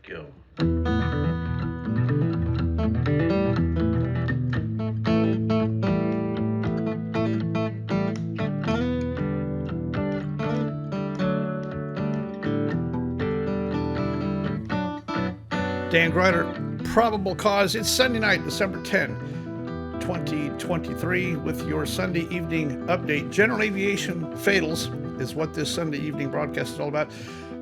Go. Dan Grider, probable cause. It's Sunday night, December 10, 2023, with your Sunday evening update. General aviation fatals is what this Sunday evening broadcast is all about.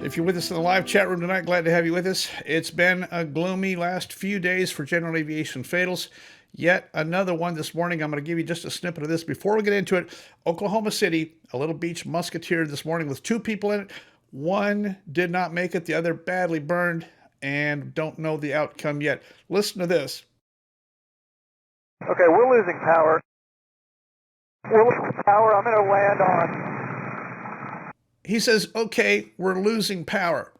If you're with us in the live chat room tonight, glad to have you with us. It's been a gloomy last few days for general aviation fatals. Yet another one this morning. I'm going to give you just a snippet of this before we get into it. Oklahoma City, a little beach musketeer this morning with 2 people in it. One did not make it, the other badly burned, and don't know the outcome yet. Listen to this. Okay, we're losing power. We're losing power. I'm going to land on. He says, okay, we're losing power.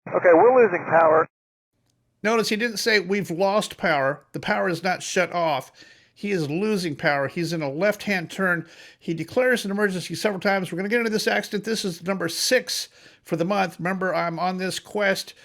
Okay, we're losing power. Notice he didn't say we've lost power. The power is not shut off. He is losing power. He's in a left-hand turn. He declares an emergency several times. We're going to get into this accident. This is number 6 for the month. Remember, I'm on this quest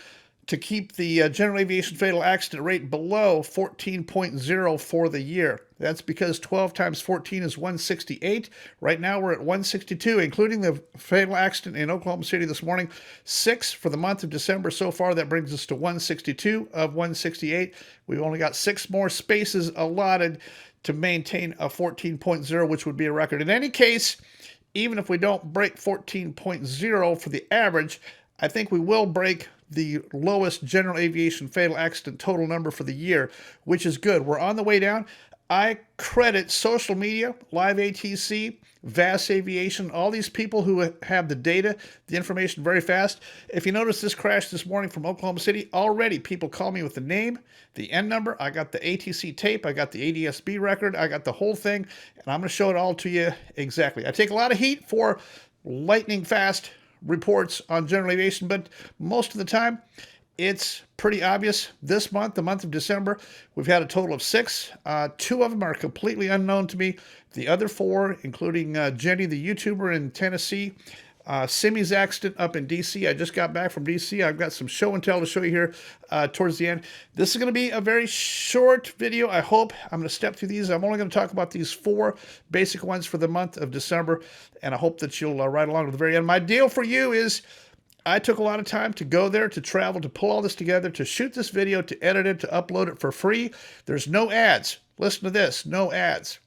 to keep the general aviation fatal accident rate below 14.0 for the year. That's because 12 times 14 is 168. Right now we're at 162, including the fatal accident in Oklahoma City this morning. 6 for the month of December so far. That brings us to 162 of 168. We've only got 6 more spaces allotted to maintain a 14.0, which would be a record. In any case, even if we don't break 14.0 for the average, I think we will break the lowest general aviation fatal accident total number for the year, which is good. We're on the way down. I credit social media, Live ATC, VAS Aviation, all these people who have the data, the information very fast. If you notice this crash this morning from Oklahoma City, already people call me with the name, the N number. I got the ATC tape. I got the ADSB record. I got the whole thing, and I'm going to show it all to you exactly. I take a lot of heat for lightning fast reports on general aviation, but most of the time it's pretty obvious. This month, the month of December, we've had a total of 6. 2 of them are completely unknown to me. The other 4, including Jenny, the YouTuber in Tennessee, Simi's accident up in D.C. I just got back from D.C. I've got some show and tell to show you here towards the end. This is going to be a very short video, I hope. I'm going to step through these. I'm only going to talk about these 4 basic ones for the month of December, and I hope that you'll ride along to the very end. My deal for you is I took a lot of time to go there, to travel, to pull all this together, to shoot this video, to edit it, to upload it for free. There's no ads. Listen to this, no ads.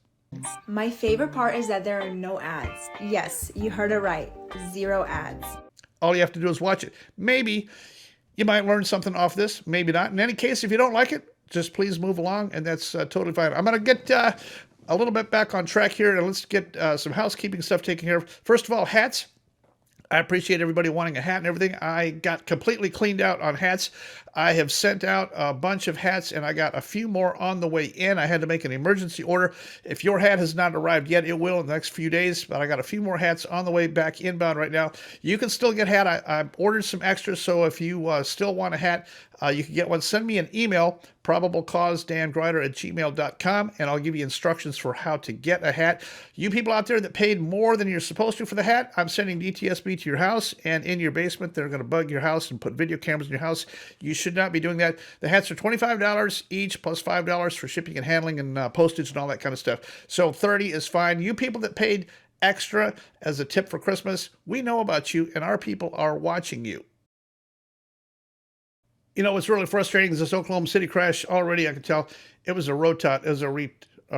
My favorite part is that there are no ads. Yes, you heard it right. 0 ads. All you have to do is watch it. Maybe you might learn something off this, maybe not. In any case, if you don't like it, just please move along, and that's totally fine. I'm going to get a little bit back on track here, and let's get some housekeeping stuff taken care of. First of all, hats. I appreciate everybody wanting a hat and everything. I got completely cleaned out on hats. I have sent out a bunch of hats, and I got a few more on the way in. I had to make an emergency order. If your hat has not arrived yet, it will in the next few days, but I got a few more hats on the way back inbound right now. You can still get a hat. I ordered some extras, so if you still want a hat, you can get one. Send me an email, probablecausedangrider@gmail.com, and I'll give you instructions for how to get a hat. You people out there that paid more than you're supposed to for the hat, I'm sending DTSB to your house, and in your basement, they're going to bug your house and put video cameras in your house. You should not be doing that. The hats are $25 each, plus $5 for shipping and handling and postage and all that kind of stuff. So $30 is fine. You people that paid extra as a tip for Christmas, we know about you, and our people are watching you. You know, what's really frustrating is this Oklahoma City crash. Already, I could tell it was a rotot, as a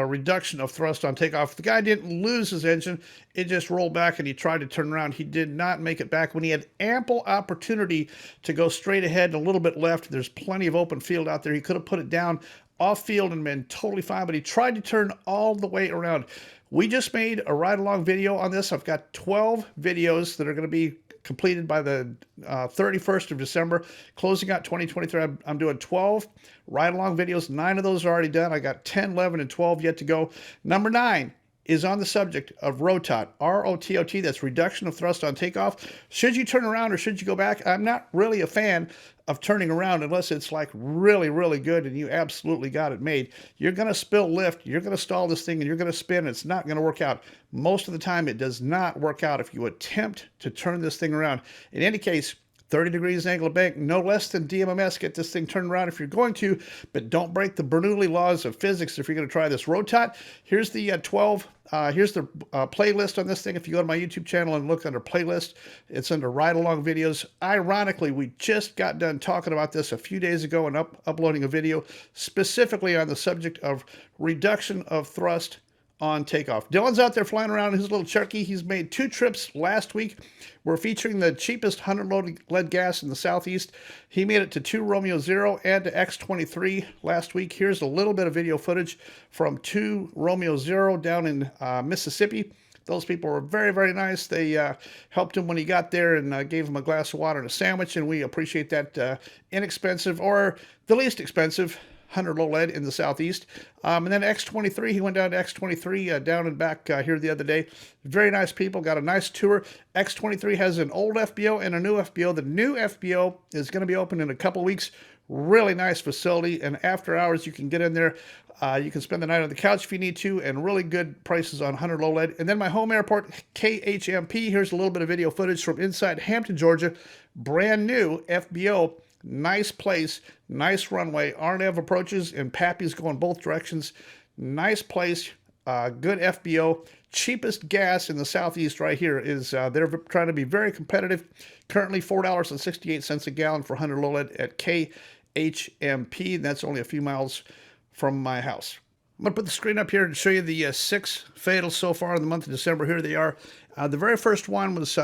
reduction of thrust on takeoff. The guy didn't lose his engine. It just rolled back, and he tried to turn around. He did not make it back when he had ample opportunity to go straight ahead and a little bit left. There's plenty of open field out there. He could have put it down off field and been totally fine, but he tried to turn all the way around. We just made a ride-along video on this. I've got 12 videos that are going to be completed by the 31st of December, closing out 2023. I'm doing 12 ride-along videos. 9 of those are already done. I got 10, 11, and 12 yet to go. Number 9 is on the subject of ROTOT, R-O-T-O-T, that's reduction of thrust on takeoff. Should you turn around or should you go back? I'm not really a fan of turning around unless it's like really, really good and you absolutely got it made. You're going to spill lift, you're going to stall this thing, and you're going to spin. It's not going to work out. Most of the time, it does not work out if you attempt to turn this thing around. In any case, 30 degrees angle of bank, no less than DMMS. Get this thing turned around if you're going to, but don't break the Bernoulli laws of physics if you're going to try this. Rotot, here's the here's the playlist on this thing. If you go to my YouTube channel and look under playlist, it's under ride-along videos. Ironically, we just got done talking about this a few days ago and uploading a video specifically on the subject of reduction of thrust on takeoff. Dylan's out there flying around in his little Cherokee. He's made 2 trips last week. We're featuring the cheapest 100 lead gas in the Southeast. He made it to 2 Romeo 0 and to X23 last week. Here's a little bit of video footage from 2 Romeo 0 down in Mississippi. Those people were very, very nice. They helped him when he got there and gave him a glass of water and a sandwich, and we appreciate that inexpensive, or the least expensive, 100 low lead in the Southeast. And then X23, he went down to X23 down and back here the other day. Very nice people, got a nice tour. X23 has an old FBO and a new FBO. The new FBO is going to be open in a couple weeks. Really nice facility, and after hours you can get in there. You can spend the night on the couch if you need to, and really good prices on 100 low lead. And then my home airport, KHMP, here's a little bit of video footage from inside Hampton, Georgia. Brand new FBO. Nice place, nice runway, RNAV approaches, and Pappy's going both directions. Nice place, good FBO. Cheapest gas in the Southeast right here is, they're trying to be very competitive. Currently $4.68 a gallon for 100 low lead at KHMP. That's only a few miles from my house. I'm going to put the screen up here to show you the 6 fatals so far in the month of December. Here they are. The very first one was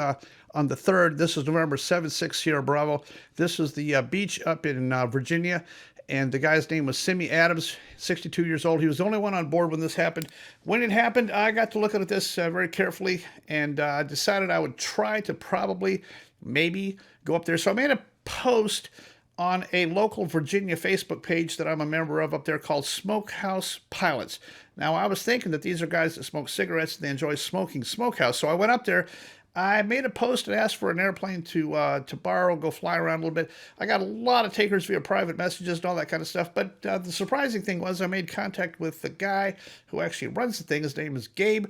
on the 3rd. This is November 7-6 Sierra Bravo. This is the beach up in Virginia, and the guy's name was Simi Adams, 62 years old. He was the only one on board when this happened. When it happened, I got to look at this very carefully and decided I would try to probably, maybe, go up there. So I made a post on a local Virginia Facebook page that I'm a member of up there called Smokehouse Pilots. Now, I was thinking that these are guys that smoke cigarettes and they enjoy smoking smokehouse. So I went up there. I made a post and asked for an airplane to borrow, go fly around a little bit. I got a lot of takers via private messages and all that kind of stuff. But the surprising thing was I made contact with the guy who actually runs the thing. His name is Gabe.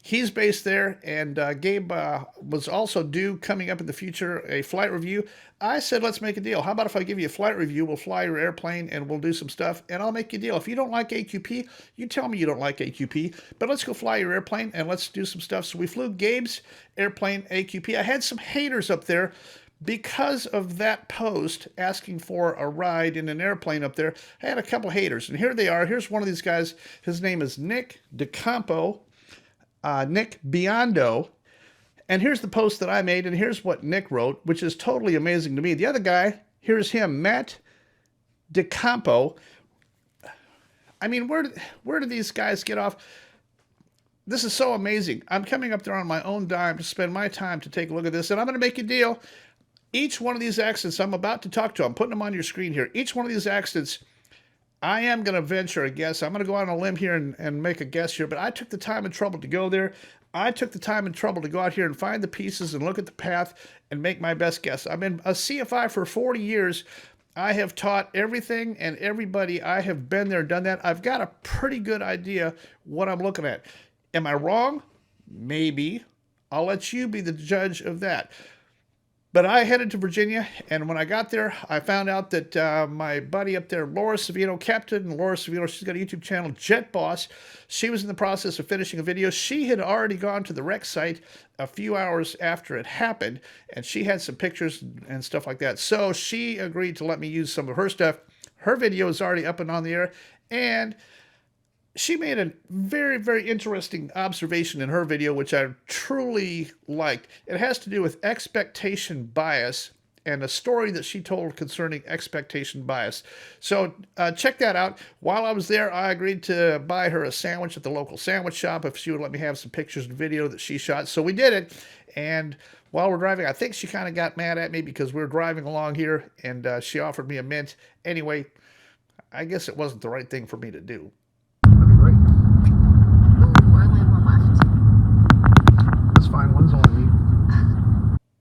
He's based there, and Gabe was also due, coming up in the future, a flight review. I said, let's make a deal. How about if I give you a flight review, we'll fly your airplane, and we'll do some stuff, and I'll make you a deal. If you don't like AQP, you tell me you don't like AQP, but let's go fly your airplane, and let's do some stuff. So we flew Gabe's airplane, AQP. I had some haters up there because of that post asking for a ride in an airplane up there. I had a couple haters, and here they are. Here's one of these guys. His name is Nick DeCampo. Nick Biondo, and here's the post that I made, and here's what Nick wrote, which is totally amazing to me. The other guy, here's him, Matt DeCampo. I mean, where do these guys get off? This is so amazing. I'm coming up there on my own dime to spend my time to take a look at this, and I'm going to make a deal. Each one of these accidents I'm about to talk to, I'm putting them on your screen here. Each one of these accidents, I am going to venture a guess. I'm going to go on a limb here and make a guess here, but I took the time and trouble to go there. I took the time and trouble to go out here and find the pieces and look at the path and make my best guess. I've been a CFI for 40 years. I have taught everything and everybody. I have been there, done that. I've got a pretty good idea what I'm looking at. Am I wrong? Maybe. I'll let you be the judge of that. But I headed to Virginia, and when I got there, I found out that my buddy up there, Laura Savino, Captain Laura Savino, she's got a YouTube channel, Jet Boss. She was in the process of finishing a video. She had already gone to the wreck site a few hours after it happened, and she had some pictures and stuff like that. So she agreed to let me use some of her stuff. Her video is already up and on the air, and she made a very, very interesting observation in her video, which I truly liked. It has to do with expectation bias and a story that she told concerning expectation bias. So check that out. While I was there, I agreed to buy her a sandwich at the local sandwich shop if she would let me have some pictures and video that she shot. So we did it. And while we're driving, I think she kind of got mad at me because we were driving along here, and she offered me a mint. Anyway, I guess it wasn't the right thing for me to do.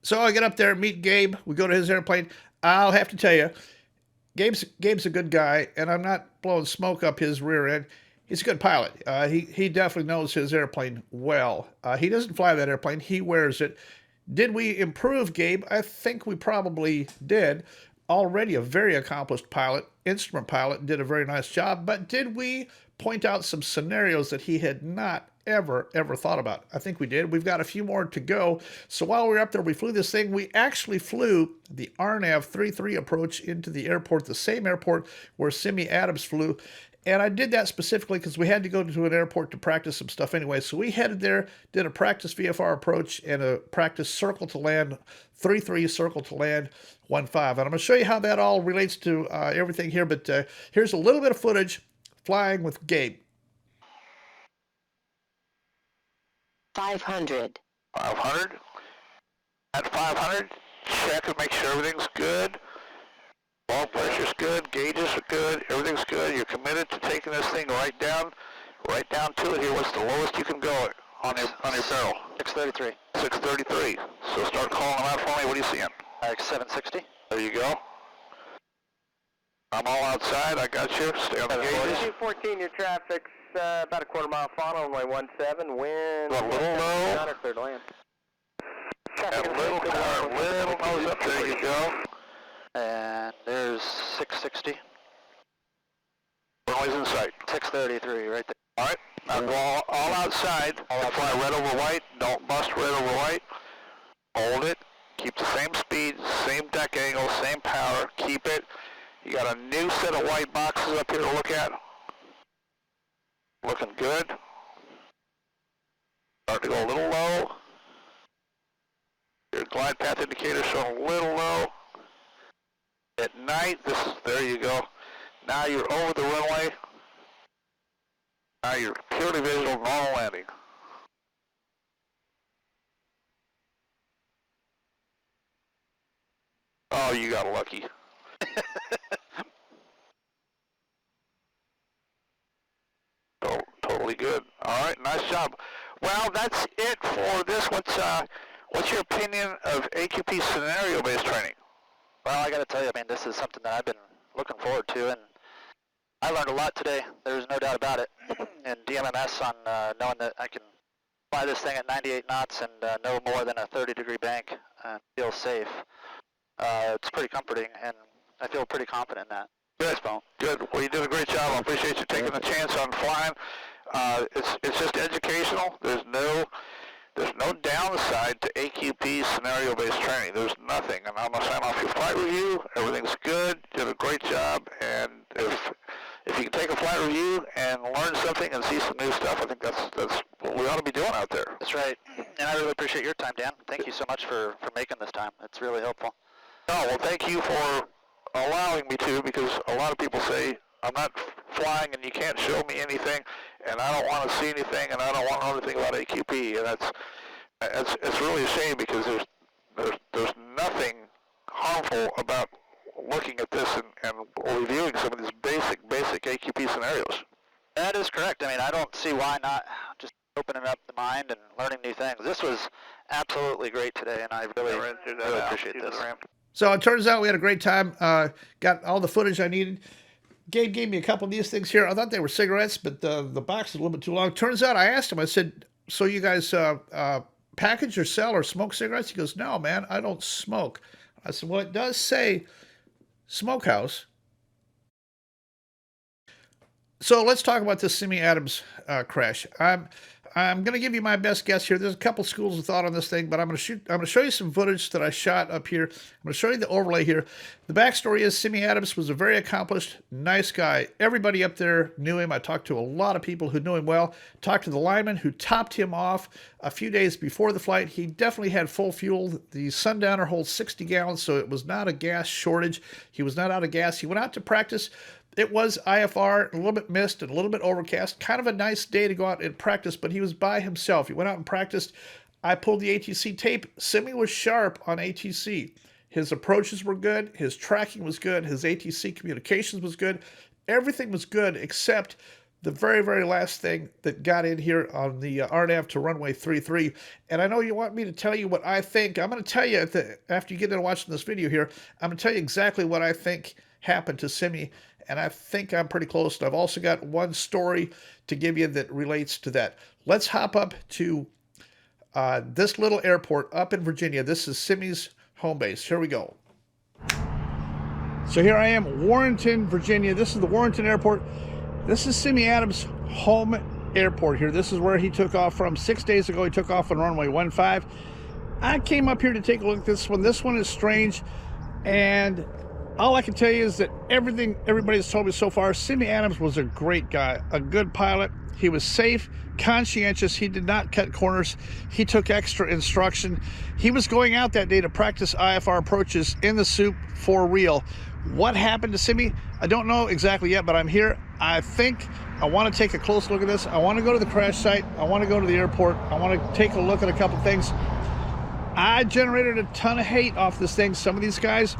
So I get up there, meet Gabe. We go to his airplane. I'll have to tell you, Gabe's a good guy, and I'm not blowing smoke up his rear end. He's a good pilot. He definitely knows his airplane well. He doesn't fly that airplane. He wears it. Did we improve, Gabe? I think we probably did. Already a very accomplished pilot, instrument pilot, did a very nice job, but did we point out some scenarios that he had not ever thought about? I think we did. We've got a few more to go. So while we were up there, we flew this thing. We actually flew the RNAV 33 approach into the airport, the same airport where Simi Adams flew. And I did that specifically because we had to go to an airport to practice some stuff anyway. So we headed there, did a practice VFR approach and a practice circle to land, 3-3 circle to land, 1-5. And I'm going to show you how that all relates to everything here. But here's a little bit of footage flying with Gabe. 500. 500. At 500, check and make sure everything's good. Ball pressure's good, gauges are good, everything's good. You're committed to taking this thing right down to it here. What's the lowest you can go on your barrel? 633. 633. So start calling them out for me. What are you seeing? 760. There you go. I'm all outside. I got you. Stay on the gauges. 214, your traffic's about a quarter mile final, runway 17, wind. A little low. Not a third land. And a little car, little nose up. There you go. And there's 660. Runway's in sight. 633 right there. All right. Now go all outside. Fly red over white. Don't bust red over white. Hold it. Keep the same speed, same deck angle, same power. Keep it. You got a new set of white boxes up here to look at. Looking good. Start to go a little low. Your glide path indicator showing a little low. At night, there you go. Now you're over the runway. Now you're purely visual, normal landing. Oh, you got lucky. Totally good. All right, nice job. Well, that's it for this. What's your opinion of AQP scenario-based training? Well, I got to tell you, I mean, this is something that I've been looking forward to, and I learned a lot today. There's no doubt about it. And DMMS on knowing that I can fly this thing at 98 knots and no more than a 30-degree bank and feel safe. It's pretty comforting, and I feel pretty confident in that. Good. Well, you did a great job. I appreciate you taking the chance on flying. It's just educational. There's no downside to AQP scenario-based training. There's nothing. And I'm gonna sign off your flight review. Everything's good. You did a great job. And if you can take a flight review and learn something and see some new stuff, I think that's what we ought to be doing out there. That's right. And I really appreciate your time, Dan. Thank you so much for making this time. It's really helpful. Oh, well, thank you for allowing me to, because a lot of people say, I'm not flying and you can't show me anything, and I don't want to see anything, and I don't want to know anything about AQP, and it's really a shame, because there's nothing harmful about looking at this and reviewing some of these basic AQP scenarios. That is correct. I mean, I don't see why not just opening up the mind and learning new things. This was absolutely great today, and I really appreciate this. So it turns out we had a great time. Got all the footage I needed. Gabe gave me a couple of these things here. I thought they were cigarettes, but the box is a little bit too long. Turns out I asked him, I said, so you guys package or sell or smoke cigarettes? He goes, no, man, I don't smoke. I said, well, it does say smokehouse. So let's talk about this Simi Adams crash. I'm going to give you my best guess here. There's a couple schools of thought on this thing, but I'm going to show you some footage that I shot up here. I'm going to show you the overlay here. The backstory is Simi Adams was a very accomplished, nice guy. Everybody up there knew him. I talked to a lot of people who knew him well. Talked to the lineman who topped him off a few days before the flight. He definitely had full fuel. The Sundowner holds 60 gallons, so it was not a gas shortage. He was not out of gas. He went out to practice. It was IFR, a little bit mist and a little bit overcast. Kind of a nice day to go out and practice, but he was by himself. He went out and practiced. I pulled the ATC tape. Simi was sharp on ATC. His approaches were good. His tracking was good. His ATC communications was good. Everything was good except the very, very last thing that got in here on the RNAV to runway 33. And I know you want me to tell you what I think. I'm going to tell you after you get done watching this video here, I'm going to tell you exactly what I think happened to Simi. And I think I'm pretty close. And I've also got one story to give you that relates to that. Let's hop up to this little airport up in Virginia. This is Simi's home base. Here we go. So here I am, Warrenton, Virginia. This is the Warrenton Airport. This is Simi Adams' home airport here. This is where he took off from 6 days ago. He took off on runway 15. I came up here to take a look at this one. This one is strange, and all I can tell you is that everybody's told me so far, Simi Adams was a great guy, a good pilot. He was safe, conscientious. He did not cut corners. He took extra instruction. He was going out that day to practice IFR approaches in the soup for real. What happened to Simi? I don't know exactly yet, but I'm here. I think I want to take a close look at this. I want to go to the crash site. I want to go to the airport. I want to take a look at a couple things. I generated a ton of hate off this thing. Some of these guys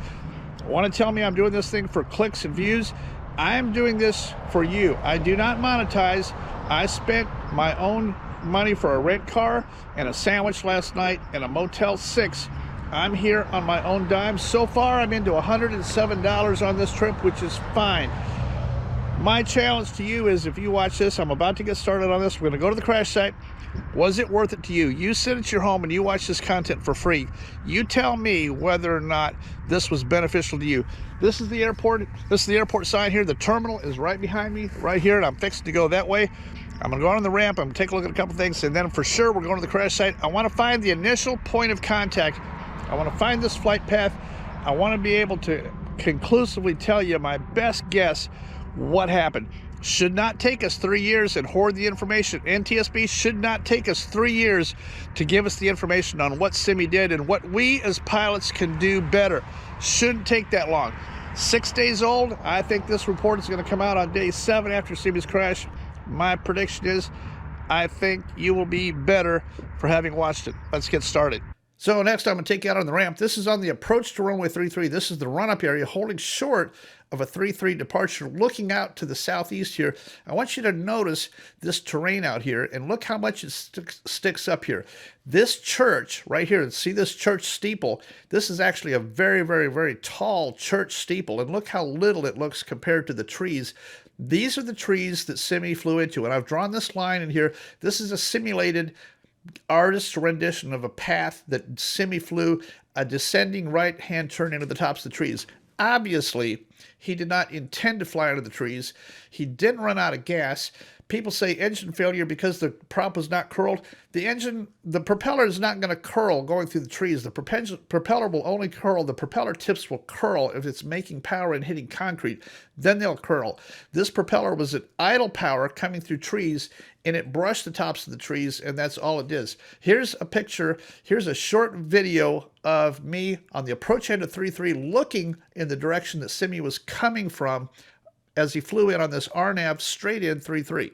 want to tell me I'm doing this thing for clicks and views. I am doing this for you. I do not monetize. I spent my own money for a rent car and a sandwich last night in a Motel 6. I'm here on my own dime. So far, I'm into $107 on this trip, which is fine. My challenge to you is, if you watch this, I'm about to get started on this. We're going to go to the crash site. Was it worth it to you? You sit at your home and you watch this content for free. You tell me whether or not this was beneficial to you. This is the airport. This is the airport sign here. The terminal is right behind me, right here, and I'm fixing to go that way. I'm going to go on the ramp. I'm going to take a look at a couple things, and then for sure we're going to the crash site. I want to find the initial point of contact. I want to find this flight path. I want to be able to conclusively tell you my best guess what happened. Should not take us 3 years and hoard the information. NTSB should not take us 3 years to give us the information on what Simi did and what we as pilots can do better. Shouldn't take that long. 6 days old. I think this report is going to come out on day 7 after Simi's crash. My prediction is I think you will be better for having watched it. Let's get started. So next I'm going to take you out on the ramp. This is on the approach to runway 33. This is the run-up area holding short of a 33 departure, looking out to the southeast here. I want you to notice this terrain out here and look how much it sticks up here. This church right here, see this church steeple? This is actually a very, very, very tall church steeple, and look how little it looks compared to the trees. These are the trees that Simi flew into, and I've drawn this line in here. This is a simulated artist's rendition of a path that Simi flew, a descending right-hand turn into the tops of the trees. Obviously, he did not intend to fly into the trees. He didn't run out of gas. People say engine failure because the prop was not curled. The propeller is not going to curl going through the trees. The propeller will only curl. The propeller tips will curl if it's making power and hitting concrete. Then they'll curl. This propeller was at idle power coming through trees, and it brushed the tops of the trees, and that's all it is. Here's a picture. Here's a short video of me on the approach end of 33 looking in the direction that Simi was coming from as he flew in on this RNAV straight in 33.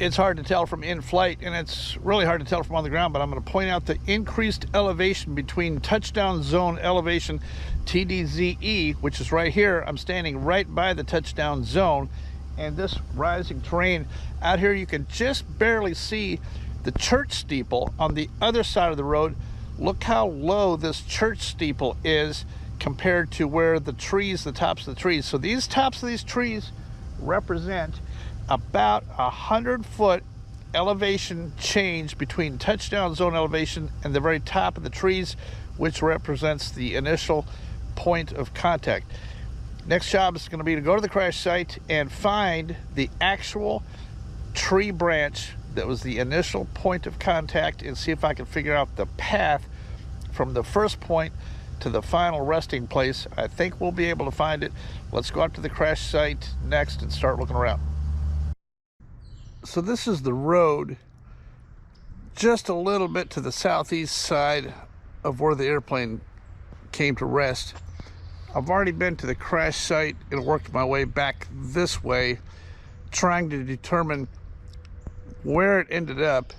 It's hard to tell from in flight, and it's really hard to tell from on the ground, but I'm going to point out the increased elevation between touchdown zone elevation, TDZE, which is right here. I'm standing right by the touchdown zone, and this rising terrain out here, you can just barely see the church steeple on the other side of the road. Look how low this church steeple is compared to where the trees, the tops of the trees. So these tops of these trees represent about 100-foot elevation change between touchdown zone elevation and the very top of the trees, which represents the initial point of contact. Next job is going to be to go to the crash site and find the actual tree branch that was the initial point of contact and see if I can figure out the path from the first point to the final resting place. I think we'll be able to find it. Let's go up to the crash site next and start looking around. So this is the road just a little bit to the southeast side of where the airplane came to rest. I've already been to the crash site and worked my way back this way, trying to determine where it ended up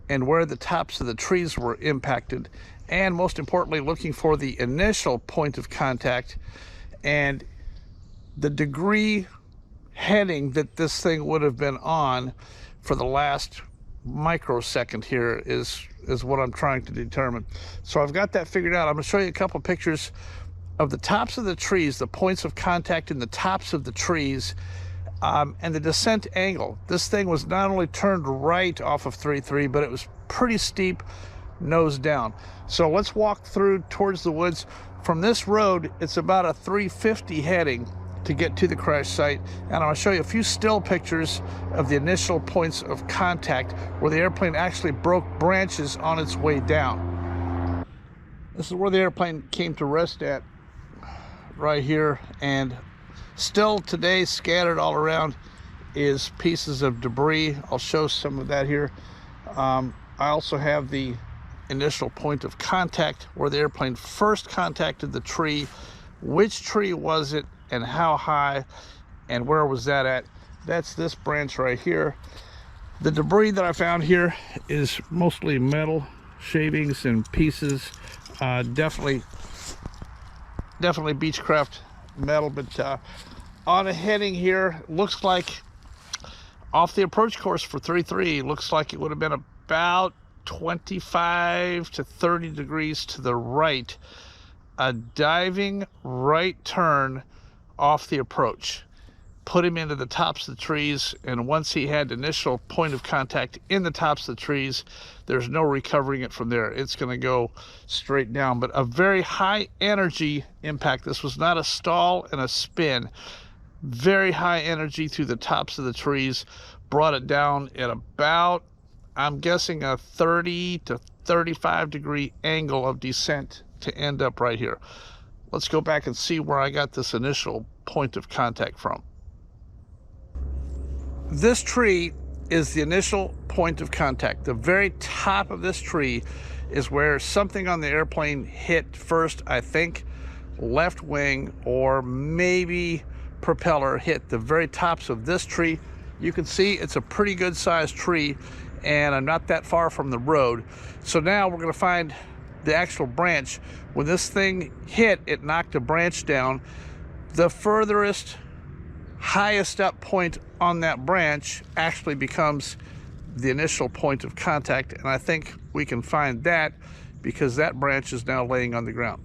and where the tops of the trees were impacted, and most importantly, looking for the initial point of contact and the degree heading that this thing would have been on for the last microsecond here is what I'm trying to determine. So I've got that figured out. I'm going to show you a couple pictures of the tops of the trees, the points of contact in the tops of the trees, and the descent angle. This thing was not only turned right off of 33, but it was pretty steep nose down. So let's walk through towards the woods. From this road, it's about a 350 heading to get to the crash site, and I'm going to show you a few still pictures of the initial points of contact where the airplane actually broke branches on its way down. This is where the airplane came to rest at, right here, and still today scattered all around is pieces of debris. I'll show some of that here. I also have the initial point of contact where the airplane first contacted the tree. Which tree was it and how high and where was that at? That's this branch right here. The debris that I found here is mostly metal shavings and pieces. Definitely Beechcraft metal, but on a heading here, looks like off the approach course for 33, looks like it would have been about 25 to 30 degrees to the right. A diving right turn off the approach put him into the tops of the trees, and once he had initial point of contact in the tops of the trees, there's no recovering it from there. It's going to go straight down, but a very high energy impact. This was not a stall and a spin. Very high energy through the tops of the trees, brought it down at about, I'm guessing, a 30 to 35 degree angle of descent to end up right here. Let's go back and see where I got this initial point of contact from. This tree is the initial point of contact. The very top of this tree is where something on the airplane hit first. I think left wing or maybe propeller hit the very tops of this tree. You can see it's a pretty good sized tree, and I'm not that far from the road. So now we're going to find the actual branch. When this thing hit, it knocked a branch down. The furthest, highest up point on that branch actually becomes the initial point of contact, and I think we can find that because that branch is now laying on the ground.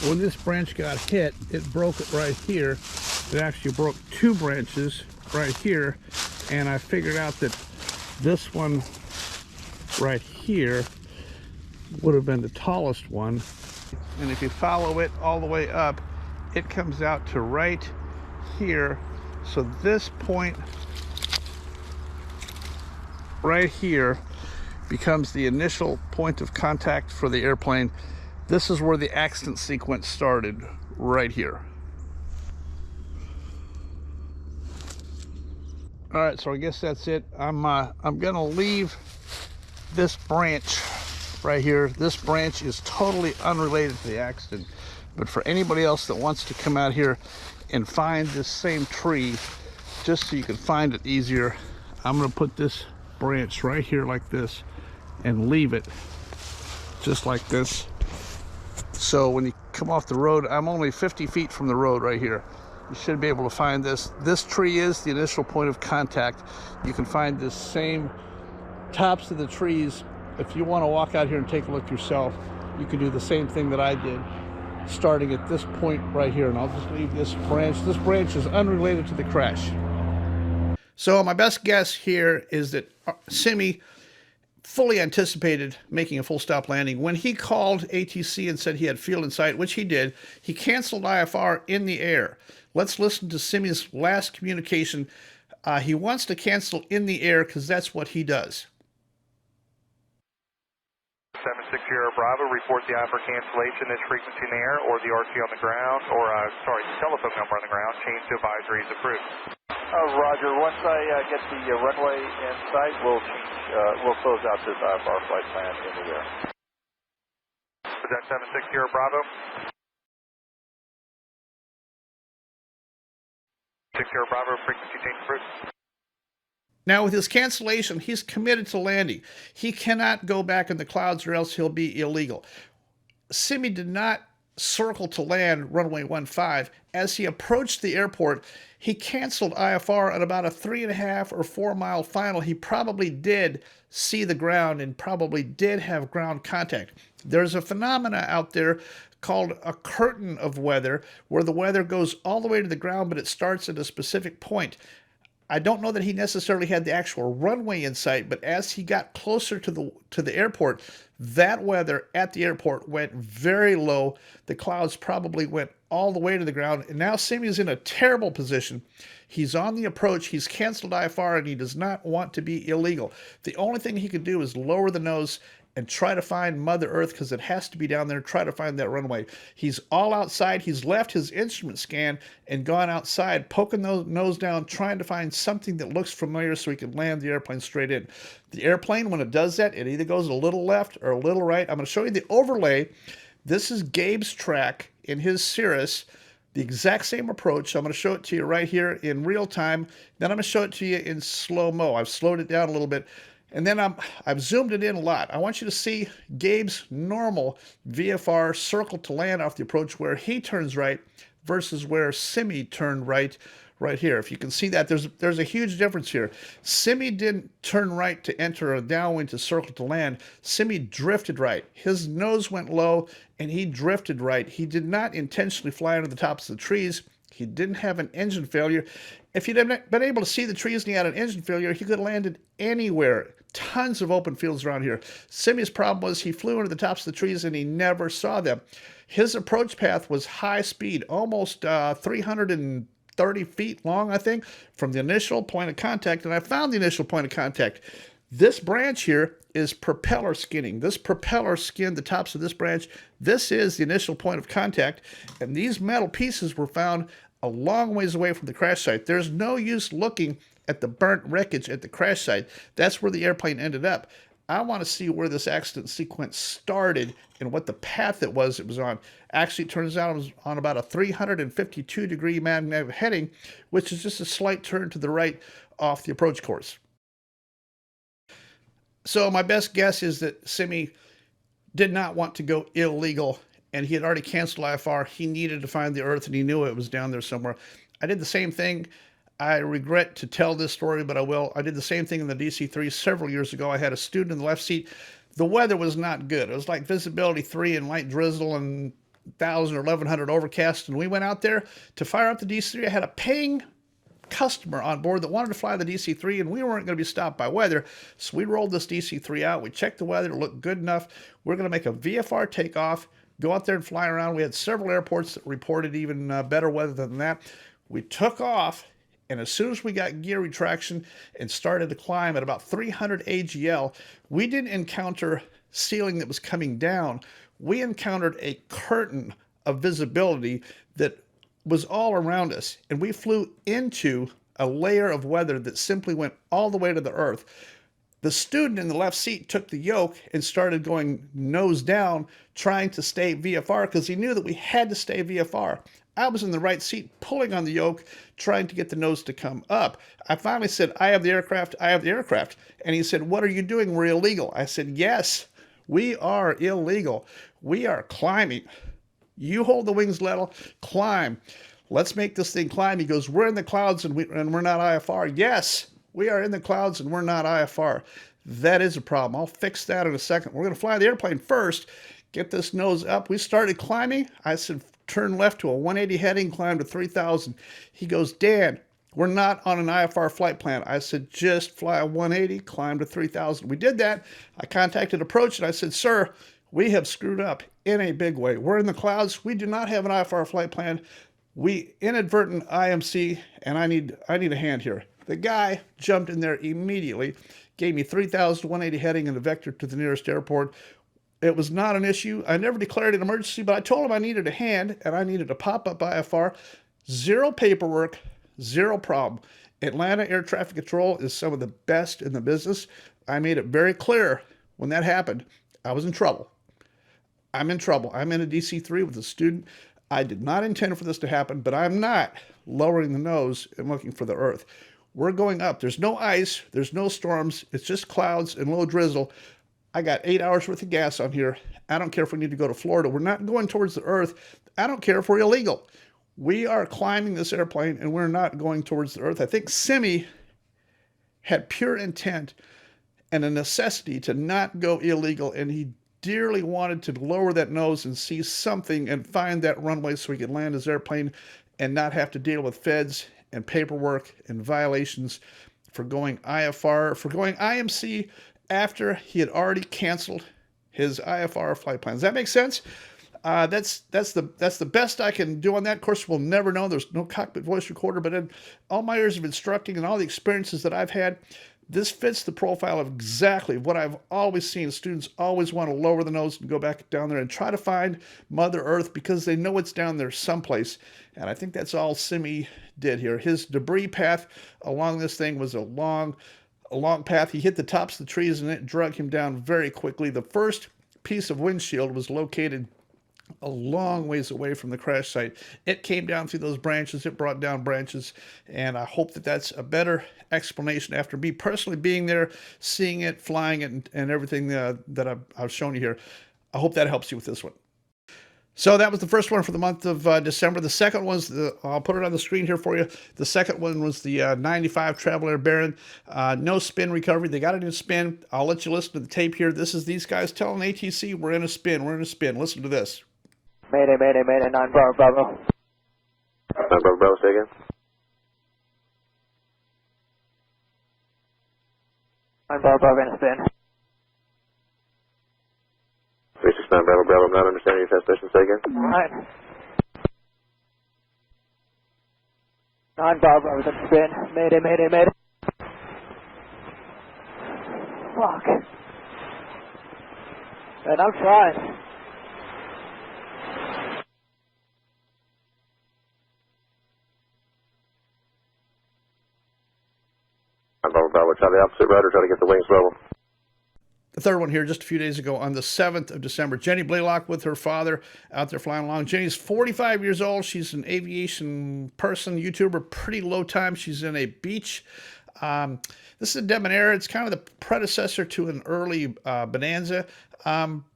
When this branch got hit, it broke it right here. It actually broke two branches right here, and I figured out that this one right here would have been the tallest one. And if you follow it all the way up, it comes out to right here. So this point right here becomes the initial point of contact for the airplane. This is where the accident sequence started, right here. All right, so I guess that's it. I'm gonna leave this branch right here. This branch is totally unrelated to the accident, but for anybody else that wants to come out here and find this same tree, just so you can find it easier, I'm gonna put this branch right here like this and leave it just like this. So when you come off the road, I'm only 50 feet from the road right here. You should be able to find this. This tree is the initial point of contact. You can find this same tops of the trees. If you want to walk out here and take a look yourself, you can do the same thing that I did, starting at this point right here. And I'll just leave this branch. This branch is unrelated to the crash. So my best guess here is that Simi fully anticipated making a full stop landing. When he called ATC and said he had field in sight, which he did, he canceled IFR in the air. Let's listen to Simi's last communication. He wants to cancel in the air because that's what he does. 76 Bravo, report the IFR cancellation, this frequency in the air, or the RC on the ground, or telephone number on the ground, change to advisory is approved. Roger, once I get the runway in sight, we'll close out this IFR flight plan in the air. Is that 76 Bravo? 60 Bravo, frequency change approved. Now, with his cancellation, he's committed to landing. He cannot go back in the clouds or else he'll be illegal. Simi did not circle to land runway 15. As he approached the airport, he canceled IFR at about a 3.5 or 4 mile final. He probably did see the ground and probably did have ground contact. There's a phenomena out there called a curtain of weather, where the weather goes all the way to the ground, but it starts at a specific point. I don't know that he necessarily had the actual runway in sight, but as he got closer to the airport, that weather at the airport went very low. The clouds probably went all the way to the ground, and now Simi's in a terrible position. He's on the approach, he's canceled IFR, and he does not want to be illegal. The only thing he could do is lower the nose and try to find Mother Earth, because it has to be down there, try to find that runway. He's all outside. He's left his instrument scan and gone outside, poking the nose down, trying to find something that looks familiar so he can land the airplane straight in. The airplane, when it does that, it either goes a little left or a little right. I'm going to show you the overlay. This is Gabe's track in his Cirrus, the exact same approach. So I'm going to show it to you right here in real time. Then I'm going to show it to you in slow-mo. I've slowed it down a little bit. And then I've zoomed it in a lot. I want you to see Gabe's normal VFR circle to land off the approach where he turns right versus where Simi turned right here. If you can see that, there's a huge difference here. Simi didn't turn right to enter a downwind to circle to land. Simi drifted right. His nose went low and he drifted right. He did not intentionally fly under the tops of the trees. He didn't have an engine failure. If he'd been able to see the trees and he had an engine failure, he could have landed anywhere. Tons of open fields around here. Simi's problem was he flew into the tops of the trees and he never saw them. His approach path was high speed, almost 330 feet long, I think, from the initial point of contact. And I found the initial point of contact. This branch here is propeller skinning. This propeller skinned the tops of this branch. This is the initial point of contact. And these metal pieces were found a long ways away from the crash site. There's no use looking at the burnt wreckage at the crash site. That's where the airplane ended up. I want to see where this accident sequence started and what the path it was on. Actually, it turns out it was on about a 352-degree magnetic heading, which is just a slight turn to the right off the approach course. So my best guess is that Simi did not want to go illegal, and he had already canceled IFR. He needed to find the Earth, and he knew it was down there somewhere. I did the same thing. I regret to tell this story, but I will. I did the same thing in the DC-3 several years ago. I had a student in the left seat. The weather was not good. It was like visibility 3 and light drizzle and 1,000 or 1,100 overcast. And we went out there to fire up the DC-3. I had a paying customer on board that wanted to fly the DC-3, and we weren't going to be stopped by weather. So we rolled this DC-3 out. We checked the weather. It looked good enough. We're going to make a VFR takeoff, go out there and fly around. We had several airports that reported even better weather than that. We took off. And as soon as we got gear retraction and started to climb at about 300 AGL, we didn't encounter ceiling that was coming down. We encountered a curtain of visibility that was all around us. And we flew into a layer of weather that simply went all the way to the Earth. The student in the left seat took the yoke and started going nose down, trying to stay VFR because he knew that we had to stay VFR. I was in the right seat pulling on the yoke, trying to get the nose to come up. I finally said, I have the aircraft, I have the aircraft. And he said, what are you doing? We're illegal. I said, yes, we are illegal. We are climbing. You hold the wings level, climb. Let's make this thing climb. He goes, we're in the clouds and we're not IFR. Yes, we are in the clouds and we're not IFR. That is a problem. I'll fix that in a second. We're going to fly the airplane first, get this nose up. We started climbing. I said, turn left to a 180 heading, climb to 3,000. He goes, Dan, we're not on an IFR flight plan. I said, just fly a 180, climb to 3,000. We did that. I contacted approach and I said, sir, we have screwed up in a big way. We're in the clouds. We do not have an IFR flight plan. We inadvertent IMC, and I need a hand here. The guy jumped in there immediately, gave me 3,000 180 heading and a vector to the nearest airport. It was not an issue. I never declared an emergency, but I told him I needed a hand and I needed a pop-up IFR. Zero paperwork, zero problem. Atlanta Air Traffic Control is some of the best in the business. I made it very clear when that happened, I was in trouble. I'm in trouble. I'm in a DC-3 with a student. I did not intend for this to happen, but I'm not lowering the nose and looking for the Earth. We're going up. There's no ice. There's no storms. It's just clouds and low drizzle. I got 8 hours worth of gas on here. I don't care if we need to go to Florida. We're not going towards the Earth. I don't care if we're illegal. We are climbing this airplane and we're not going towards the Earth. I think Simi had pure intent and a necessity to not go illegal, and he dearly wanted to lower that nose and see something and find that runway so he could land his airplane and not have to deal with feds and paperwork and violations for going IFR, for going IMC after he had already canceled his IFR flight plan. Does that make sense? That's the best I can do on that. Of course, we'll never know. There's no cockpit voice recorder, but in all my years of instructing and all the experiences that I've had, this fits the profile of exactly what I've always seen. Students always want to lower the nose and go back down there and try to find Mother Earth because they know it's down there someplace. And I think that's all Simi did here. His debris path along this thing was a long path. He hit the tops of the trees and it dragged him down very quickly. The first piece of windshield was located a long ways away from the crash site. It came down through those branches. It brought down branches, and I hope that that's a better explanation after me personally being there, seeing it, flying it, and everything that I've shown you here. I hope that helps you with this one. So that was the first one for the month of December. The second one's I'll put it on the screen here for you. The second one was the 95 Traveler Baron. No spin recovery. They got it in spin. I'll let you listen to the tape here. This is these guys telling ATC, we're in a spin. We're in a spin. Listen to this. Mayday, mayday, mayday, 9 Bravo, Bravo. 9 Bravo, Bravo, say again. 9 Bravo, Bravo, in a spin. 369 Bravo, Bravo, I'm not understanding your transmission, say again. 9 Bravo, Bravo, in a spin. Mayday, mayday, mayday. Fuck. Man, I'm trying. Bravo, Bravo, try the opposite rudder, try to get the wings level. The third one here just a few days ago on the 7th of December. Jenny Blaylock with her father out there flying along. Jenny's 45 years old. She's an aviation person, YouTuber, pretty low time. She's in a beach. This is a Debonair. It's kind of the predecessor to an early Bonanza.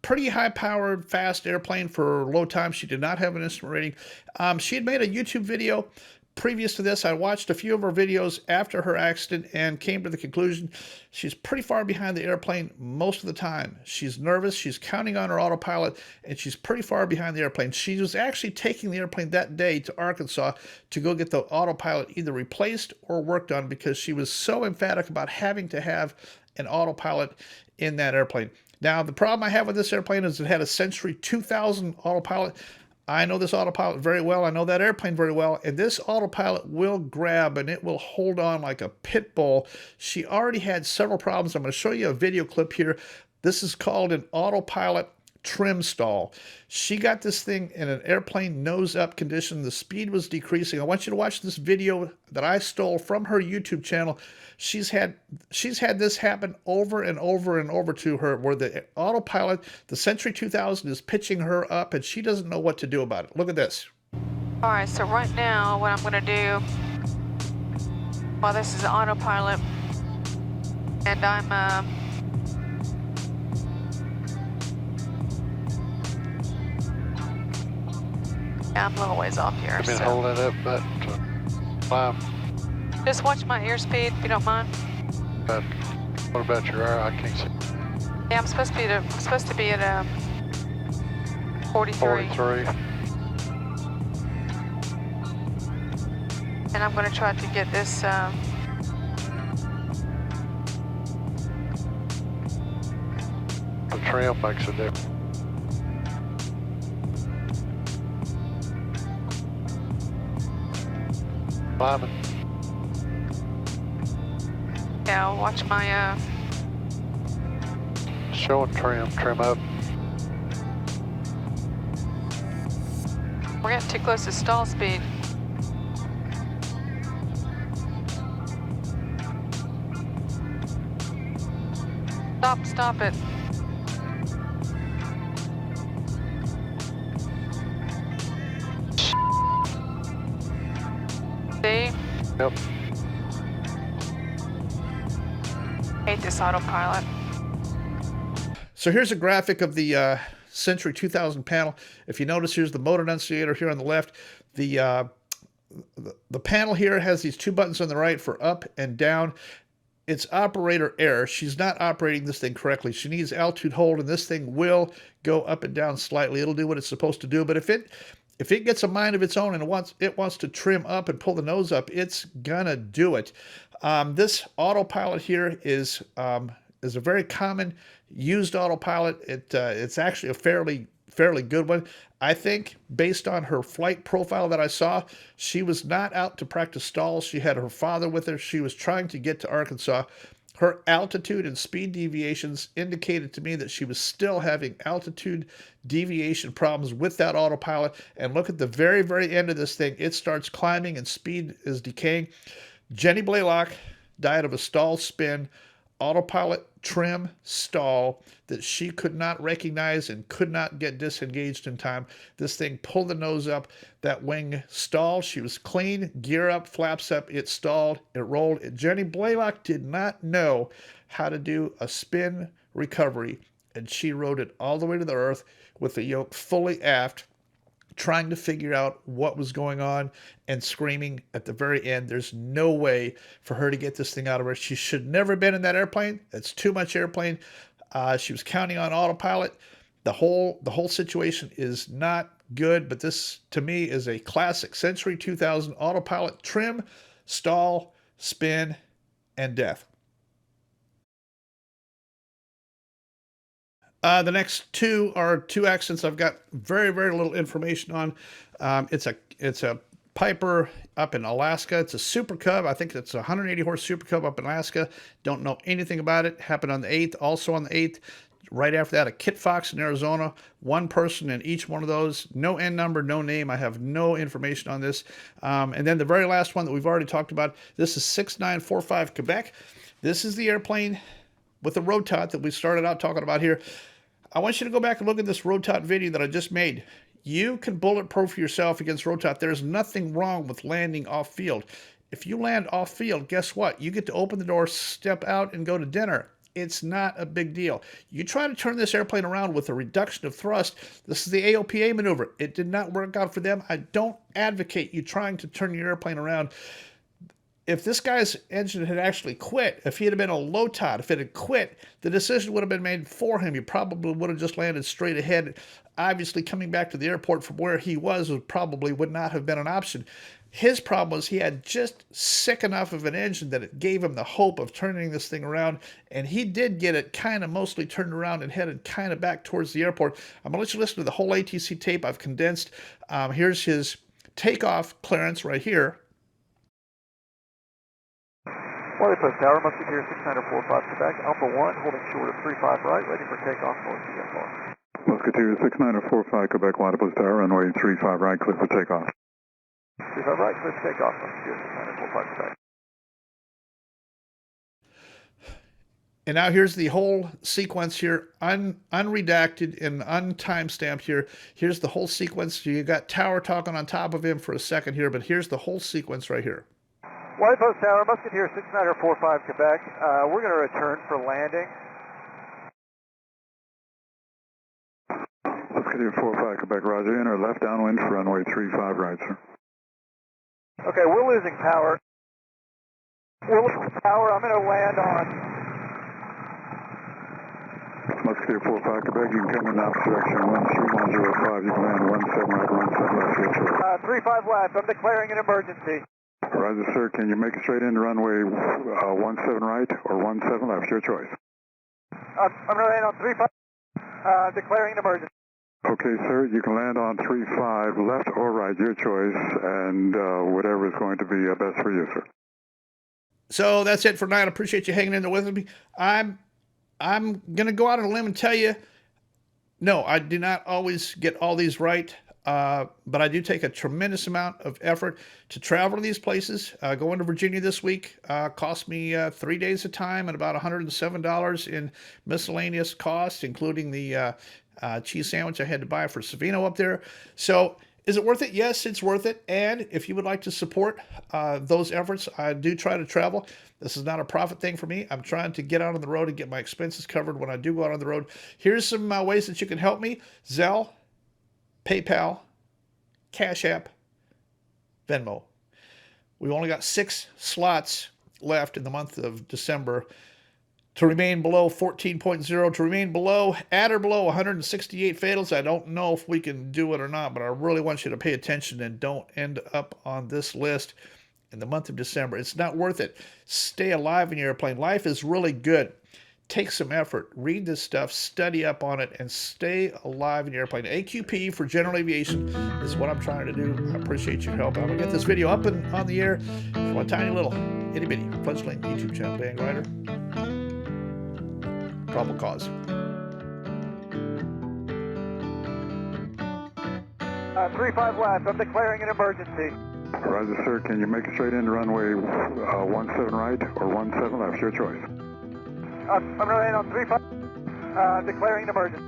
Pretty high-powered, fast airplane for low time. She did not have an instrument rating. She had made a YouTube video previous to this. I watched a few of her videos after her accident and came to the conclusion she's pretty far behind the airplane most of the time. She's nervous, she's counting on her autopilot, and she's pretty far behind the airplane. She was actually taking the airplane that day to Arkansas to go get the autopilot either replaced or worked on because she was so emphatic about having to have an autopilot in that airplane. Now, the problem I have with this airplane is it had a Century 2000 autopilot. I know this autopilot very well. I know that airplane very well. And this autopilot will grab and it will hold on like a pit bull. She already had several problems. I'm going to show you a video clip here. This is called an autopilot trim stall. She got this thing in an airplane nose up condition. The speed was decreasing. I want you to watch this video that I stole from her YouTube channel. She's had this happen over and over and over to her where the autopilot, the Century 2000 is pitching her up and she doesn't know what to do about it. Look at this. All right, so right now what I'm gonna do, well, this is autopilot and I'm a little ways off here. I've been so. holding up that climb. Just watch my airspeed if you don't mind. But what about your air? I can't see. Yeah, I'm supposed to be at 43. 43. And I'm gonna try to get this. The trim makes a difference. Climbing. Yeah, I'll watch my. Showing trim up. We're getting too close to stall speed. Stop it. See? Yep. Hate this autopilot. So here's a graphic of the Century 2000 panel. If you notice, here's the mode annunciator here on the left. The panel here has these two buttons on the right for up and down. it's operator error. She's not operating this thing correctly. She needs altitude hold, and this thing will go up and down slightly. It'll do what it's supposed to do, but if it gets a mind of its own and it wants to trim up and pull the nose up, it's gonna do it. This autopilot here is a very common used autopilot. It's actually a fairly good one. I think based on her flight profile that I saw, she was not out to practice stalls. She had her father with her. She was trying to get to Arkansas. Her altitude and speed deviations indicated to me that she was still having altitude deviation problems with that autopilot. And look at the very, very end of this thing. It starts climbing and speed is decaying. Jenny Blaylock died of a stall spin, autopilot trim stall that she could not recognize and could not get disengaged in time. This thing pulled the nose up, that wing stalled. She was clean, gear up, flaps up, it stalled, it rolled. Jenny Blaylock did not know how to do a spin recovery, and she rode it all the way to the earth with the yoke fully aft, trying to figure out what was going on and screaming at the very end. There's no way for her to get this thing out of her. She should never have been in that airplane. It's too much airplane. She was counting on autopilot. The whole situation is not good, but this to me is a classic Century 2000 autopilot trim, stall, spin, and death. The next two are two accidents I've got very, very little information on. It's a Piper up in Alaska. It's a Super Cub. I think it's a 180 horse Super Cub up in Alaska. Don't know anything about it. Happened on the 8th. Also on the 8th, right after that, a Kit Fox in Arizona. One person in each one of those. No N number, no name. I have no information on this. And then the very last one that we've already talked about. This is 6945 Quebec. This is the airplane with the road tot that we started out talking about here. I want you to go back and look at this road tot video that I just made. You can bulletproof yourself against road tot. There's nothing wrong with landing off field. If you land off field, guess what? You get to open the door, step out, and go to dinner. It's not a big deal. You try to turn this airplane around with a reduction of thrust. This is the AOPA maneuver. It did not work out for them. I don't advocate you trying to turn your airplane around. If this guy's engine had actually quit, if he had been a low tot, if it had quit, the decision would have been made for him. He probably would have just landed straight ahead. Obviously, coming back to the airport from where he was probably would not have been an option. His problem was he had just sick enough of an engine that it gave him the hope of turning this thing around, and he did get it kind of mostly turned around and headed kind of back towards the airport. I'm going to let you listen to the whole ATC tape I've condensed. Here's his takeoff clearance right here. Wally Post Tower, Musketeer 6945 Quebec, Alpha 1, holding short of 35 right, ready for takeoff north VFR. Musketeer 6945 Quebec, Wally Post Tower, runway 35 right, clear for takeoff. 35 right, clear for takeoff, Musketeer 6945 Quebec. And now here's the whole sequence here, unredacted and untimestamped here. Here's the whole sequence. You got Tower talking on top of him for a second here, but here's the whole sequence right here. White Post Tower, Musketeer 6945 Quebec. We're going to return for landing. Musketeer 45 Quebec, roger. Enter left downwind for runway 35 right, sir. Okay, we're losing power. We're losing power. I'm going to land on. Musketeer 45 Quebec, you can come in opposite direction 13105. You can land 17 right, 17 left. 35 left. I'm declaring an emergency. Roger, sir. Can you make it straight into runway 17 right or 17 left? Your choice. I'm going to land on 35, declaring an emergency. Okay, sir. You can land on 35 left or right, your choice, and whatever is going to be best for you, sir. So that's it for tonight. I appreciate you hanging in there with me. I'm going to go out on a limb and tell you, no, I do not always get all these right. But I do take a tremendous amount of effort to travel to these places. Going to Virginia this week cost me 3 days of time and about $107 in miscellaneous costs, including the cheese sandwich I had to buy for Savino up there. So is it worth it? Yes, it's worth it. And if you would like to support those efforts, I do try to travel. This is not a profit thing for me. I'm trying to get out on the road and get my expenses covered when I do go out on the road. Here's some ways that you can help me. Zelle, PayPal, Cash App, Venmo. We've only got 6 slots left in the month of December to remain below 14.0, to remain below, at or below 168 fatals. I don't know if we can do it or not, but I really want you to pay attention and don't end up on this list in the month of December. It's not worth it. Stay alive in your airplane. Life is really good. Take some effort. Read this stuff, study up on it, and stay alive in your airplane. AQP for general aviation is what I'm trying to do. I appreciate your help. I'm going to get this video up and on the air from a tiny little itty-bitty fledgling YouTube channel, Dan Glider. Probable cause. 35 left. I'm declaring an emergency. Roger, sir. Can you make it straight into runway 17 right or 17 left? Your choice. I'm running on 35. Declaring an emergency.